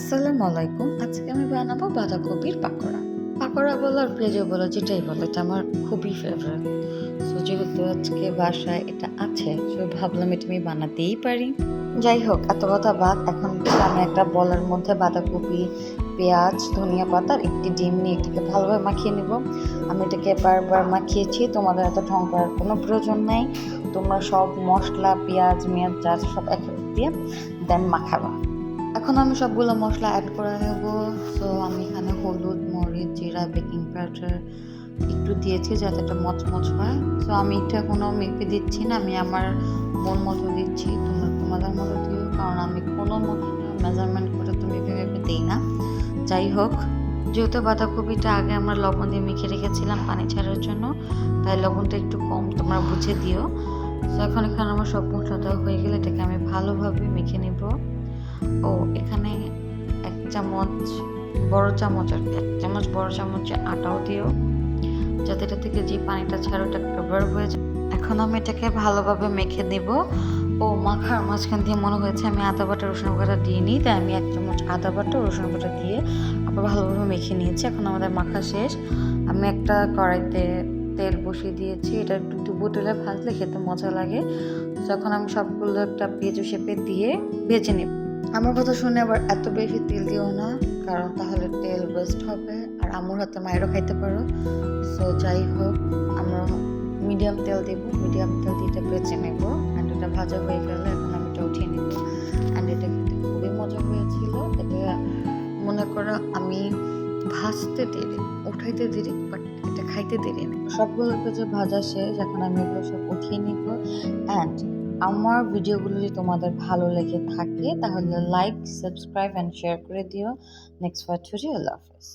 আসসালামু আলাইকুম। আজকে আমি বানাবো বাঁধাকপির পাকোড়া। পাকোড়া বলো আর পেঁয়াজু বলো যেটাই বলো, এটা আমার খুবই ফেভারিট। সো যেহেতু আজকে বাসায় এটা আছে, সো ভাবলাম এটা আমি বানাতেই পারি। যাই হোক, এত কথা বাদ। এখন আমি একটা বলের মধ্যে বাঁধাকপি, পেঁয়াজ, ধনিয়া পাতা আর একটি ডিম নিয়ে এটাকে ভালোভাবে মাখিয়ে নিব। আমি এটাকে বারবার মাখিয়েছি, তোমাদের এত ঢং করার কোনো প্রয়োজন নাই। তোমরা সব মশলা, পেঁয়াজ মেয়াজ যা আছে সব এক দিয়ে দেন মাখাবা। এখন আমি সবগুলো মশলা অ্যাড করে নেব। সো আমি এখানে হলুদ, মরিচ, জিরা, বেকিং পাউডার একটু দিয়েছি যাতে এটা মচমচ হয়। সো আমি এটা কোনো মেপে দিচ্ছি না, আমি আমার মন মতো দিচ্ছি। তোমরা তোমাদের মতো দিও, কারণ আমি কোনো মেজারমেন্ট করে তো মেপে মেপে দিই না। যাই হোক, যেহেতু বাঁধাকপিটা আগে আমরা লবণ দিয়ে মেখে রেখেছিলাম পানি ছাড়ার জন্য, তাই লবণটা একটু কম তোমরা বুঝে দিও। সো এখন এখানে আমার সব মশলা দেওয়া হয়ে গেলে এটাকে আমি ভালোভাবে মেখে নেব। ও এখানে এক চামচ বড় চামচ আর এক চামচ বড় চামচে আটাও দিও, যাতে এটা থেকে যে পানিটা ছাড়ো ওটা কভার হয়ে যায়। এখন আমি এটাকে ভালোভাবে মেখে দেব। ও মাখার মাঝখান দিয়ে মনে হয়েছে আমি আদা বাটা রসুন বাটা দিয়ে নিই, তাই আমি এক চামচ আদা বাটা রসুন বাটা দিয়ে আবার ভালোভাবে মেখে নিয়েছি। এখন আমাদের মাখা শেষ। আমি একটা কড়াইতে তেল বসিয়ে দিয়েছি, এটা একটু ডুবো তেলে ভাজলে খেতে মজা লাগে। যখন আমি সবগুলো একটা পেঁয়াজু শেপে দিয়ে ভেজে নেব। আমার কথা শুনে আবার এত বেশি তেল দিও না, কারণ তাহলে তেল ওয়েস্ট হবে আর আম্মুর হাতে মায়েরও খাইতে পারো। সো যাই হোক, আমরা মিডিয়াম তেল দেব, মিডিয়াম তেল দিয়ে এটা বেছে নেব। অ্যান্ড এটা ভাজা হয়ে গেলে এখন আমি এটা উঠিয়ে নেব। অ্যান্ড এটা খেতে খুবই মজা হয়েছিল। এটা মনে করো আমি ভাজতে দেরি, উঠাইতে দেরি, বাট এটা খাইতে দেরি না। সবগুলোকে যে ভাজা শেষ, এখন আমি এগুলো সব উঠিয়ে নিব। অ্যান্ড আমার ভিডিওগুলো যদি তোমাদের ভালো লেগে থাকে তাহলে লাইক, সাবস্ক্রাইব অ্যান্ড শেয়ার করে দিও। নেক্সট বার, আল্লাহ হাফেজ।